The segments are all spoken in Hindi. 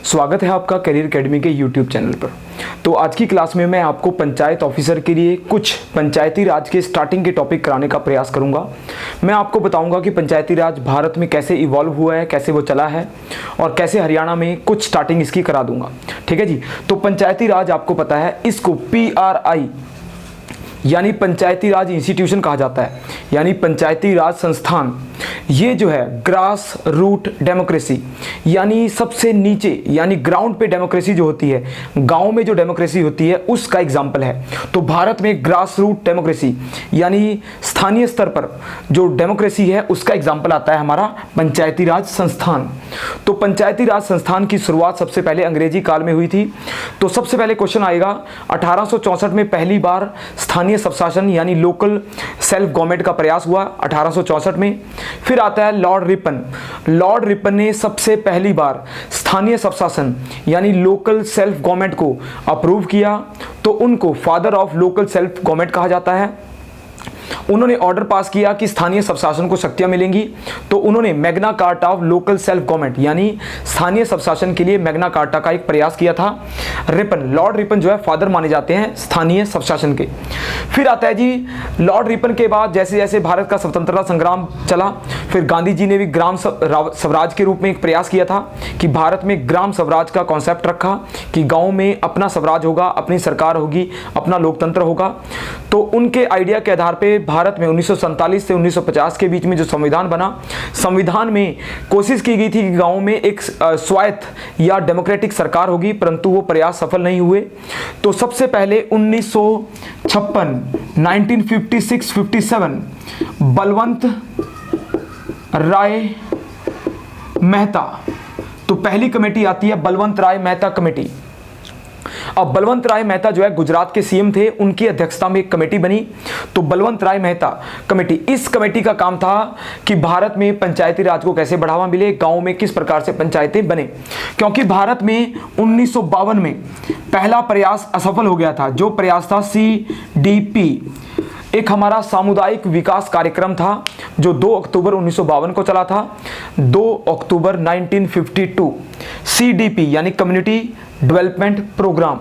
स्वागत है आपका करियर एकेडमी के यूट्यूब चैनल पर। तो आज की क्लास में मैं आपको पंचायत ऑफिसर के लिए कुछ पंचायती राज के स्टार्टिंग के टॉपिक कराने का प्रयास करूंगा। मैं आपको बताऊंगा कि पंचायती राज भारत में कैसे इवॉल्व हुआ है, कैसे वो चला है और कैसे हरियाणा में कुछ स्टार्टिंग इसकी करा दूंगा। ठीक है जी। तो पंचायती राज आपको पता है, इसको PRI यानी पंचायती राज इंस्टीट्यूशन कहा जाता है, यानी पंचायती राज संस्थान। ये जो है ग्रास रूट डेमोक्रेसी, यानी सबसे नीचे यानी ग्राउंड पे डेमोक्रेसी जो होती है, गांव में जो डेमोक्रेसी होती है उसका एग्जाम्पल है। तो भारत में ग्रास रूट डेमोक्रेसी यानी स्थानीय स्तर पर जो डेमोक्रेसी है उसका एग्जाम्पल आता है हमारा पंचायती राज संस्थान। तो पंचायती राज संस्थान की शुरुआत सबसे पहले अंग्रेजी काल में हुई थी। तो सबसे पहले क्वेश्चन आएगा, 1864 में पहली बार स्थानीय स्वशासन यानी लोकल सेल्फ गवर्नमेंट का प्रयास हुआ 1864 में। फिर आता है लॉर्ड रिपन। लॉर्ड रिपन ने सबसे पहली बार स्थानीय स्वशासन यानी लोकल सेल्फ गवर्नमेंट को अप्रूव किया, तो उनको father of local self government कहा जाता है। उन्होंने ऑर्डर पास किया कि स्थानीय स्वशासन को शक्तियां मिलेंगी, तो उन्होंने Magna carta of local self government यानी स्थानीय स्वशासन के लिए मैग्ना कार्टा का एक प्रयास किया था। रिपन, लॉर्ड रिपन जो है फादर माने जाते हैं स्थानीय स्वशासन के। फिर आता है जी लॉर्ड रिपन के बाद जैसे जैसे भारत का स्वतंत्रता संग्राम चला, फिर गांधी जी ने भी ग्राम स्वराज के रूप में एक प्रयास किया था कि भारत में ग्राम स्वराज का कॉन्सेप्ट रखा कि गाँव में अपना स्वराज होगा, अपनी सरकार होगी, अपना लोकतंत्र होगा। तो उनके आइडिया के आधार पर भारत में 1947 से 1950 के बीच में जो संविधान बना, संविधान में कोशिश की गई थी कि गांव में एक स्वायत्त या डेमोक्रेटिक सरकार होगी, परंतु वो प्रयास सफल नहीं हुए। तो सबसे पहले 1956 1956-57 बलवंत राय मेहता, तो पहली कमेटी आती है बलवंत राय मेहता कमेटी। अब बलवंत राय मेहता जो है गुजरात के सीएम थे, उनकी अध्यक्षता में एक कमेटी बनी, तो बलवंत राय मेहता कमेटी। इस कमेटी का काम था कि भारत में पंचायती राज को कैसे बढ़ावा मिले, गांव में किस प्रकार से पंचायतें बने, क्योंकि भारत में 1952 में पहला प्रयास असफल हो गया था। जो प्रयास था CDP, एक हमारा सामुदायिक विकास कार्यक्रम था जो 2 अक्टूबर 1952 को चला था। 2 अक्टूबर 1952 CDP यानी कम्युनिटी डेवलपमेंट प्रोग्राम।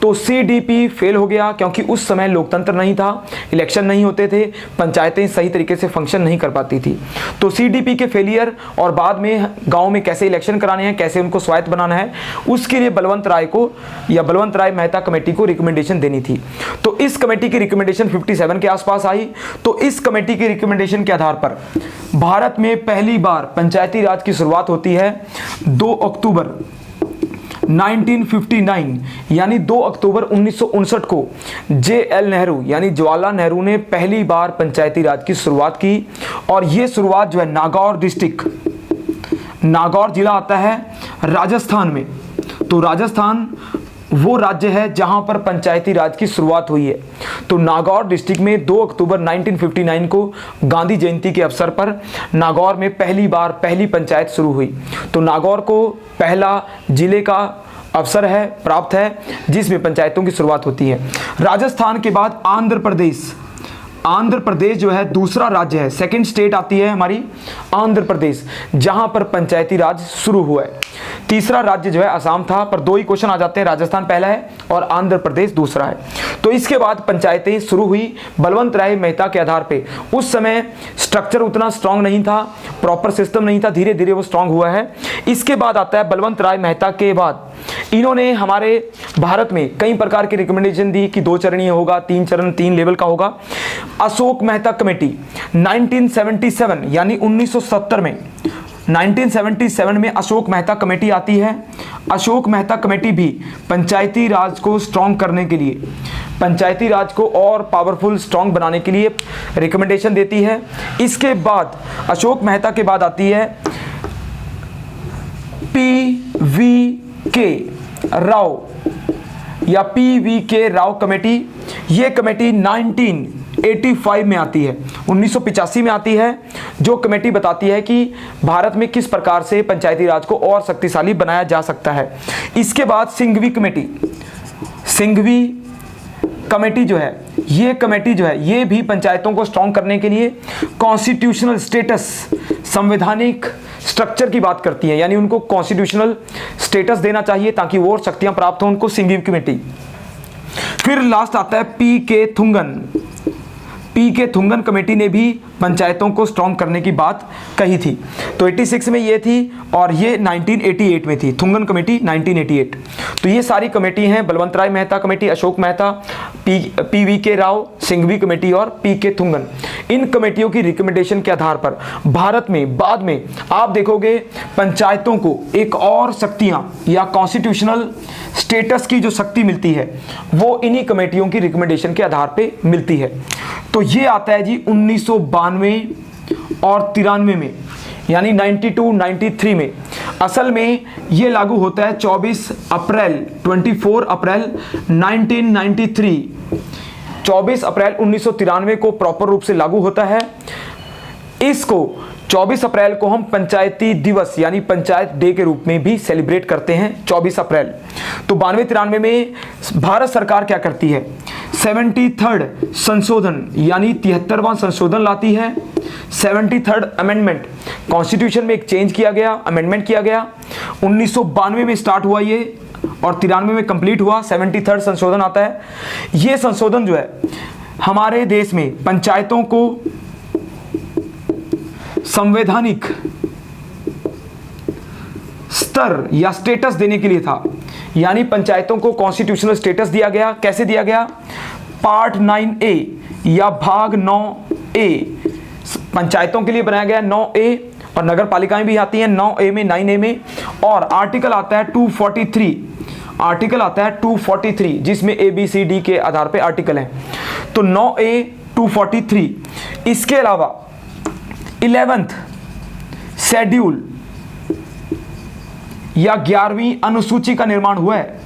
तो CDP फेल हो गया क्योंकि उस समय लोकतंत्र नहीं था, इलेक्शन नहीं होते थे, पंचायतें सही तरीके से फंक्शन नहीं कर पाती थी। तो CDP के फेलियर और बाद में गांव में कैसे इलेक्शन कराने हैं, कैसे उनको स्वायत्त बनाना है, उसके लिए बलवंत राय को या बलवंत राय मेहता कमेटी को रिकमेंडेशन देनी थी। तो इस कमेटी की रिकमेंडेशन 57 के आसपास आई। तो इस कमेटी की रिकमेंडेशन के आधार पर भारत में पहली बार पंचायती राज की शुरुआत होती है 2 अक्टूबर 1959 यानी 2 अक्टूबर 1959 को JL नेहरू यानी जवाहरलाल नेहरू ने पहली बार पंचायती राज की शुरुआत की। और ये शुरुआत जो है नागौर डिस्ट्रिक्ट, नागौर जिला आता है राजस्थान में। तो राजस्थान वो राज्य है जहां पर पंचायती राज की शुरुआत हुई है। तो नागौर डिस्ट्रिक्ट में 2 अक्टूबर 1959 को गांधी जयंती के अवसर पर नागौर में पहली बार पहली पंचायत शुरू हुई। तो नागौर को पहला जिले का अवसर है, प्राप्त है, जिसमें पंचायतों की शुरुआत होती है। राजस्थान के बाद आंध्र प्रदेश, आंध्र प्रदेश जो है दूसरा राज्य है, सेकंड स्टेट आती है हमारी आंध्र प्रदेश, जहां पर पंचायती राज शुरू हुआ है। तीसरा राज्य जो है असम था, पर 2 ही क्वेश्चन आ जाते हैं, राजस्थान पहला है और आंध्र प्रदेश दूसरा है। तो इसके बाद पंचायतें शुरू हुई बलवंत राय मेहता के आधार पे। उस समय स्ट्रक्चर उतना स्ट्रांग नहीं था, प्रॉपर सिस्टम नहीं था, धीरे धीरे वो स्ट्रांग हुआ है। इसके बाद आता है बलवंत राय मेहता के बाद इन्होंने हमारे भारत में कई प्रकार की रिकमेंडेशन दी कि 2 चरणीय होगा, 3 चरण 3 लेवल का होगा। अशोक मेहता कमेटी 1977 यानी 1970 में 1977 में अशोक मेहता कमेटी आती है। अशोक मेहता कमेटी भी पंचायती राज को स्ट्रांग करने के लिए, पंचायती राज को और पावरफुल स्ट्रांग बनाने के लिए रिकमेंडेशन देती है। इसके बाद अशोक मेहता के बाद आती है PVK राव या PVK राव कमेटी। ये कमेटी 1985 में आती है, 1985 में आती है, जो कमेटी बताती है कि भारत में किस प्रकार से पंचायती राज को और शक्तिशाली बनाया जा सकता है। इसके बाद सिंघवी कमेटी, सिंघवी कमेटी जो है, ये कमेटी जो है ये भी पंचायतों को स्ट्रॉन्ग करने के लिए कॉन्स्टिट्यूशनल स्टेटस, संवैधानिक स्ट्रक्चर की बात करती है, यानी उनको कॉन्स्टिट्यूशनल स्टेटस देना चाहिए ताकि वो और शक्तियां प्राप्त हो उनको, सिंघवी कमेटी। फिर लास्ट आता है पी के थुंगन कमेटी ने भी पंचायतों को स्ट्रॉन्ग करने की बात कही थी। तो 86 में ये थी और ये 1988 में थी, थुंगन कमेटी 1988। तो ये सारी कमेटी हैं, Balwant Rai Mehta committee, Ashok Mehta, PVK Rao, Singhvi committee और PK थुंगन। इन कमेटियों की रिकमेंडेशन के आधार पर भारत में बाद में आप देखोगे पंचायतों को एक और शक्तियां या कॉन्स्टिट्यूशनल स्टेटस की जो शक्ति मिलती है वो इन्हीं कमेटियों की रिकमेंडेशन के आधार पे मिलती है। तो ये आता है जी 1992 और 93 में, यानी 92, 93 में। असल में ये लागू होता है 24 अप्रैल 1993, 24 अप्रैल 1993 को प्रॉपर रूप से लागू होता है। इसको 24 अप्रैल को हम पंचायती दिवस यानी पंचायत डे के रूप में भी सेलिब्रेट करते हैं, 24 अप्रैल। तो 92-93 में भारत सरकार क्या करती है, 73rd संशोधन यानी 73वां संशोधन लाती है। 73rd अमेंडमेंट, कॉन्स्टिट्यूशन में एक चेंज किया गया, अमेंडमेंट किया गया। 1992 में स्टार्ट हुआ ये और 93 में कंप्लीट हुआ, 73rd संशोधन आता है। ये संशोधन जो है हमारे देश में पंचायतों को संवैधानिक स्तर या स्टेटस देने के लिए था, यानी पंचायतों को कॉन्स्टिट्यूशनल स्टेटस दिया गया। कैसे दिया गया, पार्ट 9A या भाग 9A पंचायतों के लिए बनाया गया 9A, और नगर पालिकाएं भी आती हैं 9A में, 9A में। और आर्टिकल आता है 243, आर्टिकल आता है 243 जिसमें ABCD के आधार पे आर्टिकल हैं। तो 9A 243। इसके अलावा 11th शेड्यूल या 11वीं अनुसूची का निर्माण हुआ है,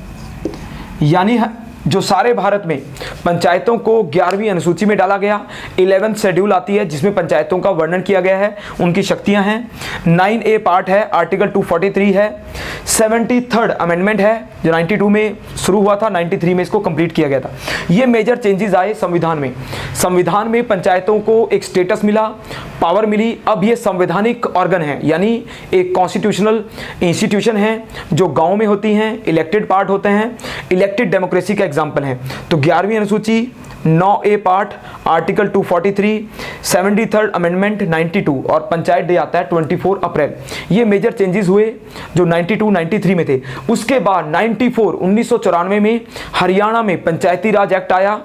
यानी जो सारे भारत में पंचायतों को 11वीं अनुसूची में डाला गया। 11th शेड्यूल आती है जिसमें पंचायतों का वर्णन किया गया है, उनकी शक्तियां हैं। 9A पार्ट है, आर्टिकल 243 है। 73rd अमेंडमेंट है जो 92 में शुरू हुआ था, 93 में इसको कंप्लीट किया गया था। ये मेजर चेंजेस आए संविधान में। संविधान में पंचायतों को एक स्टेटस मिला, पावर मिली। अब ये संवैधानिक ऑर्गन है, यानी एक कॉन्स्टिट्यूशनल इंस्टीट्यूशन है जो गाँव में होती हैं, इलेक्टेड पार्ट होते हैं, इलेक्टेड डेमोक्रेसी का एग्जाम्पल है। तो 11वीं अनुसूची, 9A part, article 243, 73rd amendment 92 और पंचायत डे आता है 24 अप्रैल। ये मेजर चेंजेस हुए जो 92-93 में थे। उसके बाद 1994 में हरियाणा में पंचायती राज एक्ट आया।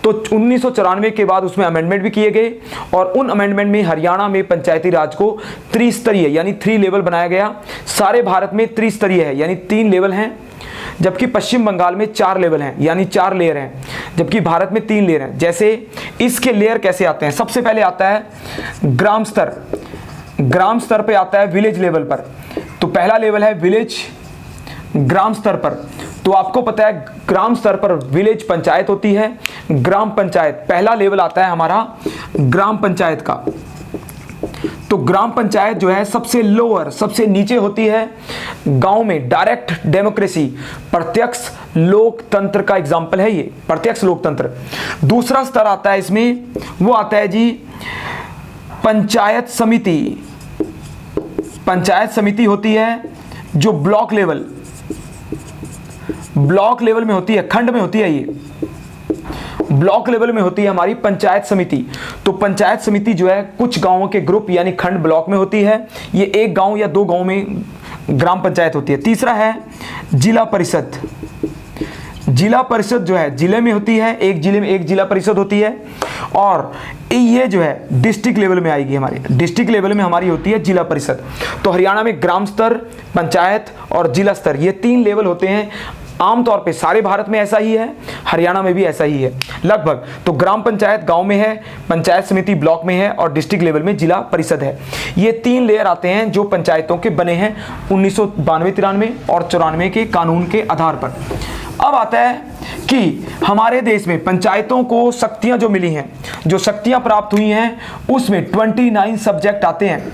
तो 1994 के बाद उसमें अमेंडमेंट भी किए गए और उन अमेंडमेंट में हरियाणा में पंचायती राज को त्रिस्तरीय यानी 3 लेवल बनाया गया। सारे भारत में त्रिस्तरीय है यानी 3 लेवल हैं, जबकि पश्चिम बंगाल में 4 लेवल हैं यानी 4 लेयर हैं, जबकि भारत में 3 लेयर हैं। जैसे इसके लेयर कैसे आते हैं, सबसे पहले आता है ग्राम स्तर। ग्राम स्तर पे आता है विलेज लेवल पर। तो पहला लेवल है विलेज ग्राम स्तर पर। तो आपको पता है ग्राम स्तर पर विलेज पंचायत होती है, ग्राम पंचायत पहला लेवल आता है हमारा ग्राम पंचायत का। तो ग्राम पंचायत जो है सबसे लोअर, सबसे नीचे होती है। गांव में डायरेक्ट डेमोक्रेसी, प्रत्यक्ष लोकतंत्र का एग्जाम्पल है ये, प्रत्यक्ष लोकतंत्र। दूसरा स्तर आता है इसमें, वो आता है जी पंचायत समिति। पंचायत समिति होती है जो ब्लॉक लेवल में होती है, खंड में होती है, ये ब्लॉक लेवल में होती है हमारी पंचायत समिति। तो पंचायत समिति जो है कुछ गांवों के ग्रुप यानी खंड ब्लॉक में होती है। ये एक गांव या 2 गांव में ग्राम पंचायत होती है। तीसरा है जिला परिषद। जिला परिषद जो है जिले में होती है, एक जिले में एक जिला परिषद होती है। और ये जो है डिस्ट्रिक्ट लेवल में आएगी, हमारी डिस्ट्रिक्ट लेवल में हमारी होती है जिला परिषद। तो हरियाणा में ग्राम स्तर, पंचायत और जिला स्तर, ये 3 लेवल होते हैं। आमतौर पे सारे भारत में ऐसा ही है, हरियाणा में भी ऐसा ही है लगभग। तो ग्राम पंचायत गांव में है, पंचायत समिति ब्लॉक में है और डिस्ट्रिक्ट लेवल में जिला परिषद है। ये 3 लेयर आते हैं जो पंचायतों के बने हैं 1992-93 और 94 के कानून के आधार पर। अब आता है कि हमारे देश में पंचायतों को शक्तियां जो मिली हैं, जो शक्तियां प्राप्त हुई हैं, उसमें 29 सब्जेक्ट आते हैं।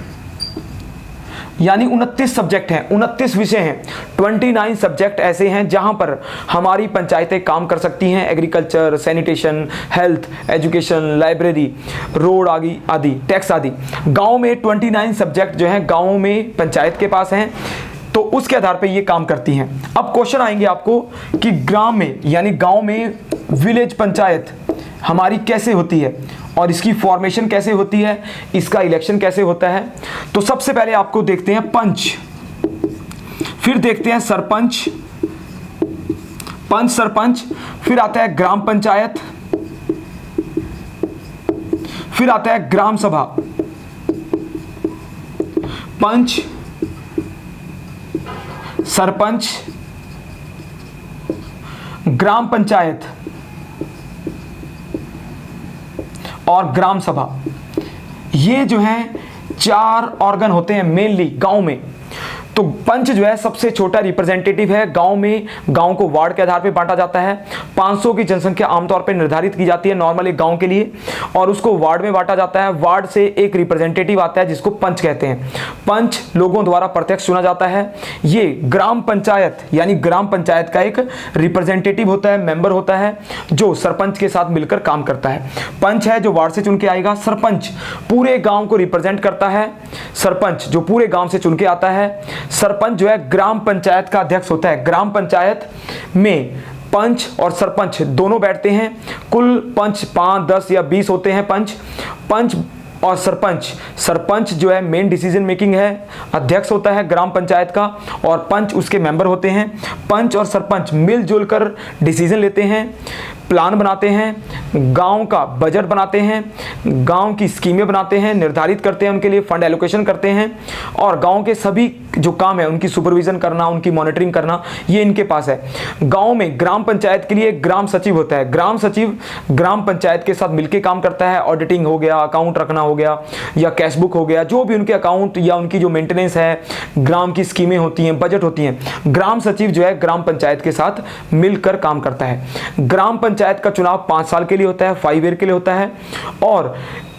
यानी 29 सब्जेक्ट हैं, 29 विषय हैं, 29 सब्जेक्ट ऐसे हैं जहां पर हमारी पंचायतें काम कर सकती हैं। Agriculture, sanitation, health, education, library, road आदि, टैक्स आदि। गांव में 29 सब्जेक्ट जो हैं गांवों में पंचायत के पास हैं, तो उसके आधार पे ये काम करती हैं। अब क्वेश्चन आएंगे आपको कि ग्राम में यानी गांव में विलेज पंचायत हमारी कैसे होती है और इसकी फॉर्मेशन कैसे होती है, इसका इलेक्शन कैसे होता है। तो सबसे पहले आपको देखते हैं पंच, फिर देखते हैं सरपंच, पंच सरपंच, फिर आता है ग्राम पंचायत, फिर आता है ग्राम सभा, पंच, सरपंच, ग्राम पंचायत और ग्राम सभा। ये जो है 4 ऑर्गन होते हैं मेनली गांव में। तो पंच जो है सबसे छोटा रिप्रेजेंटेटिव है गांव में। गांव को वार्ड के आधार पर बांटा जाता है। 500 की जनसंख्या आमतौर पर निर्धारित की जाती है नॉर्मल एक गांव के लिए, और उसको वार्ड में बांटा जाता है। वार्ड से एक रिप्रेजेंटेटिव आता है जिसको पंच कहते हैं। पंच लोगों द्वारा प्रत्यक्ष चुना जाता है। ये ग्राम पंचायत यानी ग्राम पंचायत का एक रिप्रेजेंटेटिव होता है, मेंबर होता है, जो सरपंच के साथ मिलकर काम करता है। पंच है जो वार्ड से चुन के आएगा। सरपंच पूरे गांव को रिप्रेजेंट करता है। सरपंच जो पूरे गांव से चुन के आता है। सरपंच जो है ग्राम पंचायत का अध्यक्ष होता है। ग्राम पंचायत में पंच और सरपंच दोनों बैठते हैं। कुल पंच 5, 10 या 20 होते हैं पंच और सरपंच जो है मेन डिसीजन मेकिंग है, अध्यक्ष होता है ग्राम पंचायत का, और पंच उसके मेंबर होते हैं। पंच और सरपंच मिलजुल कर डिसीजन लेते हैं, प्लान बनाते हैं, गांव का बजट बनाते हैं, गांव की स्कीमें बनाते हैं, निर्धारित करते हैं, उनके लिए फंड एलोकेशन करते हैं, और गांव के सभी जो काम है उनकी सुपरविजन करना, उनकी मॉनिटरिंग करना, ये इनके पास है। गांव में ग्राम पंचायत के लिए ग्राम सचिव होता है। ग्राम सचिव ग्राम पंचायत के साथ मिलकर काम करता है। ऑडिटिंग हो गया, अकाउंट रखना हो गया, या कैशबुक हो गया, जो भी उनके अकाउंट या उनकी जो मेंटेनेंस है, ग्राम की स्कीमें होती हैं, बजट होती हैं, ग्राम सचिव जो है ग्राम पंचायत के साथ मिलकर काम करता है। ग्राम पंचायत का चुनाव 5 साल के लिए होता है, 5 ईयर के लिए होता है, और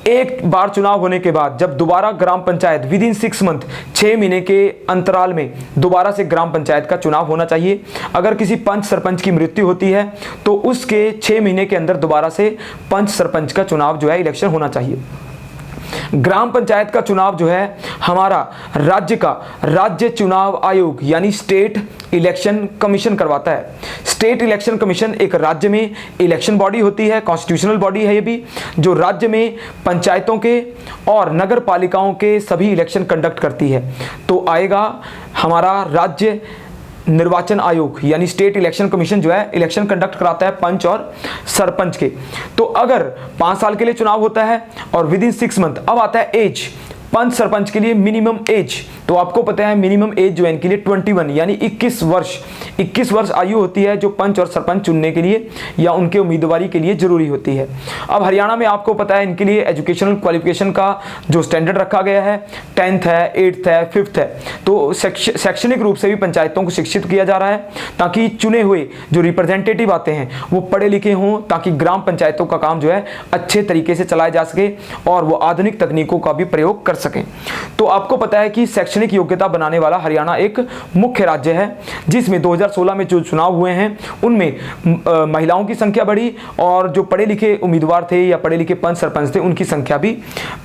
एक बार चुनाव होने के बाद जब दोबारा ग्राम पंचायत विदिन 6 मंथ 6 महीने के अंतराल में दोबारा से ग्राम पंचायत का चुनाव होना चाहिए। अगर किसी पंच सरपंच की मृत्यु होती है तो उसके 6 महीने के अंदर दोबारा से पंच सरपंच का चुनाव जो है इलेक्शन होना चाहिए। ग्राम पंचायत का चुनाव जो है हमारा राज्य का राज्य चुनाव आयोग यानी स्टेट इलेक्शन कमीशन करवाता है। स्टेट इलेक्शन कमीशन एक राज्य में इलेक्शन बॉडी होती है, कॉन्स्टिट्यूशनल बॉडी है ये भी, जो राज्य में पंचायतों के और नगर पालिकाओं के सभी इलेक्शन कंडक्ट करती है। तो आएगा हमारा राज्य निर्वाचन आयोग यानी स्टेट इलेक्शन कमीशन जो है इलेक्शन कंडक्ट कराता है पंच और सरपंच के। तो अगर 5 साल के लिए चुनाव होता है और विदिन 6 मंथ, अब आता है एज। पंच सरपंच के लिए मिनिमम एज, तो आपको पता है मिनिमम एज जो है इनके लिए 21 यानी 21 वर्ष आयु होती है, जो पंच और सरपंच चुनने के लिए या उनके उम्मीदवारी के लिए जरूरी होती है। अब हरियाणा में आपको पता है इनके लिए एजुकेशनल क्वालिफिकेशन का जो स्टैंडर्ड रखा गया है 10th है, 8th है, 5th है। तो शैक्षणिक रूप से भी पंचायतों को शिक्षित किया जा रहा है ताकि चुने हुए जो रिप्रेजेंटेटिव आते हैं वो पढ़े लिखे हों, ताकि ग्राम पंचायतों का काम जो है अच्छे तरीके से चलाया जा सके और वो आधुनिक तकनीकों का भी प्रयोग कर सकें। तो आपको पता है कि शैक्षणिक योग्यता बनाने वाला हरियाणा एक मुख्य राज्य है, जिसमें 2016 में जो चुनाव हुए हैं उनमें महिलाओं की संख्या बढ़ी और जो पढ़े लिखे उम्मीदवार थे या पढ़े लिखे पंच सरपंच थे उनकी संख्या भी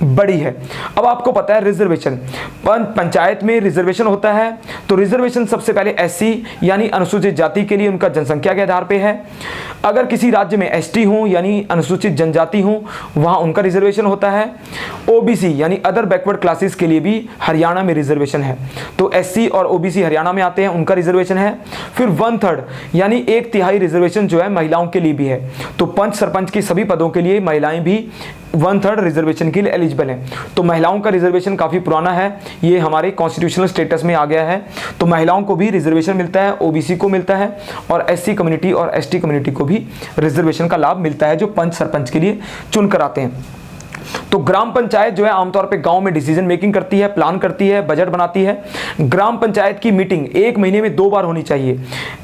बढ़ी है। अब आपको पता है रिजर्वेशन, पंचायत में रिजर्वेशन होता है। तो रिजर्वेशन सबसे पहले एससी यानी अनुसूचित जाति के लिए उनका जनसंख्या के आधार पर है। अगर किसी राज्य में एसटी हो यानी अनुसूचित जनजाति हो वहां उनका रिजर्वेशन होता है। ओबीसी यानी अदर बैकवर्ड क्लासेस के लिए भी हरियाणा में रिजर्वेशन है। तो एससी और ओबीसी हरियाणा में आते हैं, उनका रिजर्वेशन है। फिर 1/3 यानी 1/3 रिजर्वेशन जो है महिलाओं के लिए भी है। तो पंच सरपंच के सभी पदों के लिए महिलाएं भी 1/3 रिजर्वेशन के लिए एलिजिबल हैं। तो महिलाओं का रिजर्वेशन काफ़ी पुराना है, ये हमारे कॉन्स्टिट्यूशनल स्टेटस में आ गया है। तो महिलाओं को भी रिजर्वेशन मिलता है, ओबीसी को मिलता है, और एससी कम्युनिटी और एसटी कम्युनिटी को भी रिजर्वेशन का लाभ मिलता है जो पंच सरपंच के लिए चुनकर आते हैं। तो ग्राम पंचायत जो है आमतौर पे गांव में डिसीजन मेकिंग करती है, प्लान करती है, बजट बनाती है। ग्राम पंचायत की मीटिंग 1 महीने में 2 बार होनी चाहिए।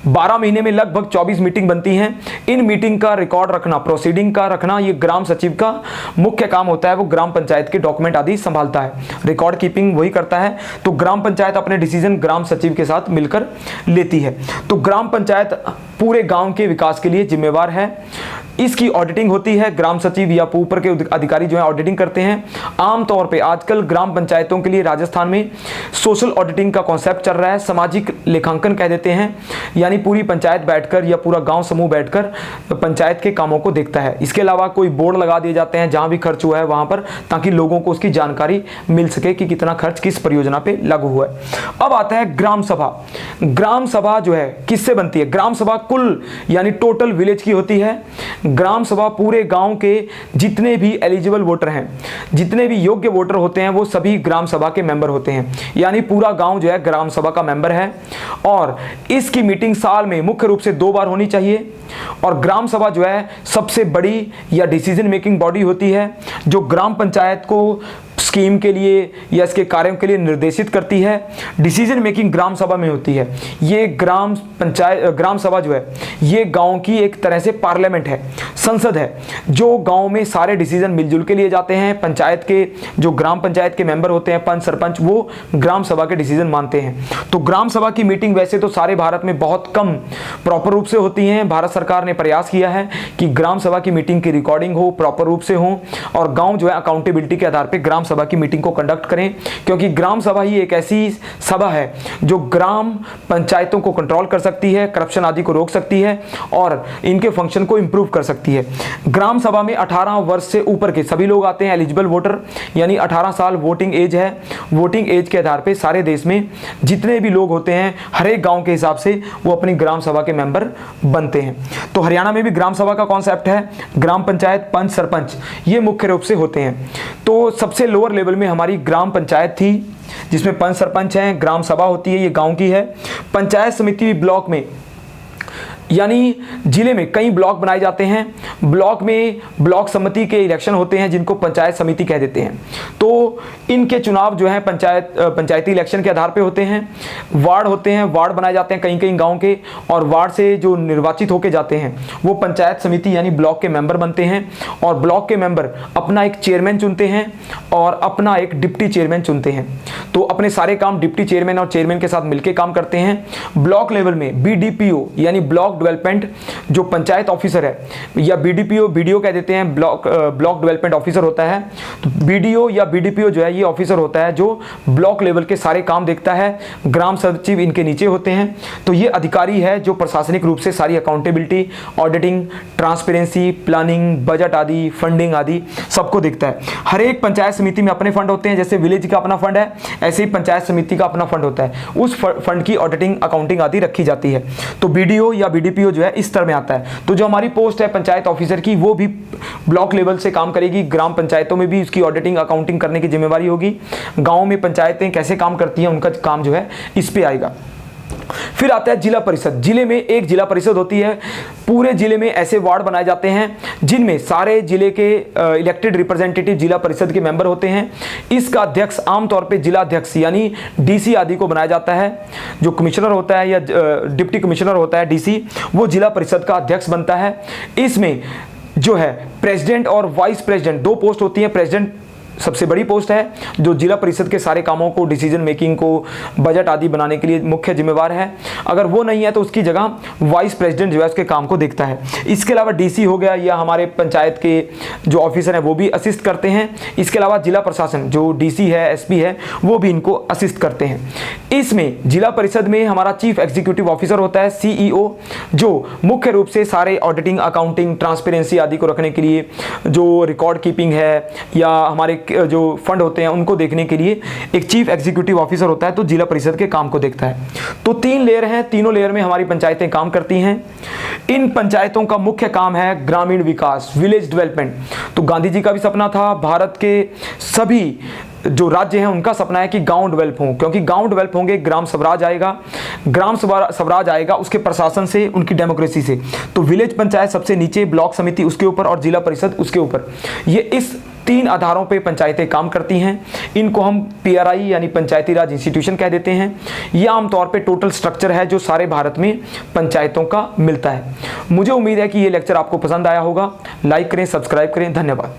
12 महीने में लगभग 24 मीटिंग बनती हैं। इन मीटिंग का रिकॉर्ड रखना, प्रोसीडिंग का रखना, ये ग्राम सचिव का मुख्य काम होता है। वो ग्राम पंचायत के डॉक्यूमेंट आदि संभालता है, रिकॉर्ड कीपिंग वही करता है। तो ग्राम पंचायत अपने डिसीजन ग्राम सचिव के साथ मिलकर लेती है। तो ग्राम पंचायत पूरे गांव के विकास के लिए जिम्मेवार है। इसकी ऑडिटिंग होती है, ग्राम सचिव या ऊपर के अधिकारी जो है ऑडिटिंग करते हैं। आमतौर पे आजकल ग्राम पंचायतों के लिए राजस्थान में सोशल ऑडिटिंग का कॉन्सेप्ट चल रहा है, सामाजिक लेखांकन कह देते हैं, यानी पूरी पंचायत बैठकर या पूरा गांव समूह बैठकर पंचायत के कामों को देखता है। इसके अलावा कोई बोर्ड लगा दिए जाते हैं जहां भी खर्च हुआ है वहां पर, ताकि लोगों को उसकी जानकारी मिल सके कि कितना खर्च किस परियोजना पे लागू हुआ है। अब आता है ग्राम सभा। ग्राम सभा जो है किससे बनती है? ग्राम सभा कुल यानी टोटल विलेज की होती है। ग्राम सभा पूरे गांव के जितने भी एलिजिबल वोटर हैं, जितने भी योग्य वोटर होते हैं, वो सभी ग्राम सभा के मेंबर होते हैं। यानी पूरा गांव जो है ग्राम सभा का मेंबर है। और इसकी मीटिंग साल में मुख्य रूप से 2 बार होनी चाहिए। और ग्राम सभा जो है सबसे बड़ी या डिसीजन मेकिंग बॉडी होती है, जो ग्राम पंचायत को स्कीम के लिए या इसके कार्यों के लिए निर्देशित करती है। डिसीजन मेकिंग ग्राम सभा में होती है। ये ग्राम सभा जो है ये गांव की एक तरह से पार्लियामेंट है, संसद है, जो गांव में सारे डिसीजन मिलजुल के लिए जाते हैं। पंचायत के जो ग्राम पंचायत के मेंबर होते हैं, पंच सरपंच, वो ग्राम सभा के डिसीजन मानते हैं। तो ग्राम सभा की मीटिंग वैसे तो सारे भारत में बहुत कम प्रॉपर रूप से होती हैं। भारत सरकार ने प्रयास किया है कि ग्राम सभा की मीटिंग की रिकॉर्डिंग हो, प्रॉपर रूप से हो, और गांव जो है अकाउंटेबिलिटी के आधार पर ग्राम सभा की मीटिंग को कंडक्ट करें, क्योंकि ग्राम सभा ही एक ऐसी सभा है जो ग्राम पंचायतों को कंट्रोल कर सकती है, करप्शन आदि को रोक सकती है और इनके फंक्शन को इंप्रूव कर सकती है। ग्राम सभा में 18 वर्ष से ऊपर के सभी लोग आते हैं, एलिजिबल वोटर, यानी 18 साल वोटिंग एज है। वोटिंग एज के आधार पर सारे देश में जितने भी लोग होते हैं, हर एक गांव के हिसाब से वो अपनी ग्राम सभा के मेंबर बनते हैं। तो हरियाणा में भी ग्राम सभा का कॉन्सेप्ट है। ग्राम पंचायत, पंच, सरपंच ये मुख्य रूप से होते हैं। तो सबसे लोअर लेवल में हमारी ग्राम पंचायत थी, जिसमें पंच सरपंच हैं, ग्राम सभा होती है, ये गांव की है। पंचायत समिति ब्लॉक में, यानी जिले में कई ब्लॉक बनाए जाते हैं। ब्लॉक में ब्लॉक समिति के इलेक्शन होते हैं, जिनको पंचायत समिति कह देते हैं। तो इनके चुनाव जो है पंचायती इलेक्शन के आधार पे होते हैं। वार्ड होते हैं, वार्ड बनाए जाते हैं कई कई गांव के, और वार्ड से जो निर्वाचित होके जाते हैं वो पंचायत समिति यानी ब्लॉक के मेंबर बनते हैं। और ब्लॉक के मेंबर अपना एक चेयरमैन चुनते हैं और अपना एक डिप्टी चेयरमैन चुनते हैं। तो अपने सारे काम डिप्टी चेयरमैन और चेयरमैन के साथ मिलकर काम करते हैं। ब्लॉक लेवल में BDPO यानी ब्लॉक डेवलपमेंट जो पंचायत ऑफिसर है, या BDO कह देते हैं, ब्लॉक डेवलपमेंट ऑफिसर होता है। तो BDO या BDPO जो है ये ऑफिसर होता है जो ब्लॉक लेवल के सारे काम देखता है। ग्राम सचिव इनके नीचे होते हैं। तो ये अधिकारी है जो प्रशासनिक रूप से सारी accountability, auditing, transparency, planning, budget आदि, फंडिंग आदि सबको देखता है। हर एक पंचायत समिति में अपने फंड होते हैं। जैसे विलेज का अपना फंड है, ऐसे ही पंचायत समिति का अपना फंड होता है। उस फंड की ऑडिटिंग, अकाउंटिंग आदि रखी जाती है। तो BDO या BDPO जो है इस स्तर में आता है। तो जो हमारी पोस्ट है पंचायत ऑफिसर की, वो भी ब्लॉक लेवल से काम करेगी। ग्राम पंचायतों में भी उसकी ऑडिटिंग, अकाउंटिंग करने की जिम्मेवारी होगी। गांव में पंचायतें कैसे काम करती हैं, उनका काम जो है इस पे आएगा। फिर आता है जिला परिषद। जिले में एक जिला परिषद होती है। पूरे जिले में ऐसे वार्ड बनाए जाते हैं जिनमें सारे जिले के इलेक्टेड रिप्रेजेंटेटिव जिला परिषद के मेंबर होते हैं। इसका अध्यक्ष आमतौर पे जिला अध्यक्ष यानी DC आदि को बनाया जाता है। जो कमिश्नर होता है या डिप्टी कमिश्नर होता है DC, वो जिला परिषद का अध्यक्ष बनता है। इसमें जो है प्रेसिडेंट और वाइस प्रेसिडेंट 2 पोस्ट होती हैं। प्रेसिडेंट सबसे बड़ी पोस्ट है जो जिला परिषद के सारे कामों को, डिसीजन मेकिंग को, बजट आदि बनाने के लिए मुख्य जिम्मेवार है। अगर वो नहीं है तो उसकी जगह वाइस प्रेसिडेंट जो है उसके काम को देखता है। इसके अलावा DC हो गया, या हमारे पंचायत के जो ऑफिसर हैं वो भी असिस्ट करते हैं। इसके अलावा जिला प्रशासन जो DC है, SP है, वो भी इनको असिस्ट करते हैं। इसमें जिला परिषद में हमारा चीफ एग्जीक्यूटिव ऑफिसर होता है, CEO, जो मुख्य रूप से सारे ऑडिटिंग, अकाउंटिंग, ट्रांसपेरेंसी आदि को रखने के लिए, जो रिकॉर्ड कीपिंग है या हमारे जो फंड होते हैं उनको देखने के लिए एक चीफ एग्जीक्यूटिव ऑफिसर होता है, तो जिला परिषद के काम को देखता है। तो 3 लेयर हैं, तीनों लेयर में हमारी पंचायतें काम करती हैं। इन पंचायतों का मुख्य काम है ग्रामीण विकास, विलेज डेवलपमेंट। तो गांधी जी का भी सपना था, भारत के सभी जो राज्य हैं उनका सपना है कि गांव डेवलप हों, क्योंकि गांव डेवलप होंगे, ग्राम स्वराज आएगा। ग्राम स्वराज आएगा उसके प्रशासन से, उनकी डेमोक्रेसी से। तो विलेज पंचायत सबसे नीचे, ब्लॉक समिति उसके ऊपर और जिला परिषद उसके ऊपर। ये इस 3 आधारों पे पंचायतें काम करती हैं। इनको हम PRI यानी पंचायती राज इंस्टीट्यूशन कह देते हैं। यह आमतौर पे टोटल स्ट्रक्चर है जो सारे भारत में पंचायतों का मिलता है। मुझे उम्मीद है कि ये लेक्चर आपको पसंद आया होगा। लाइक करें, सब्सक्राइब करें। धन्यवाद।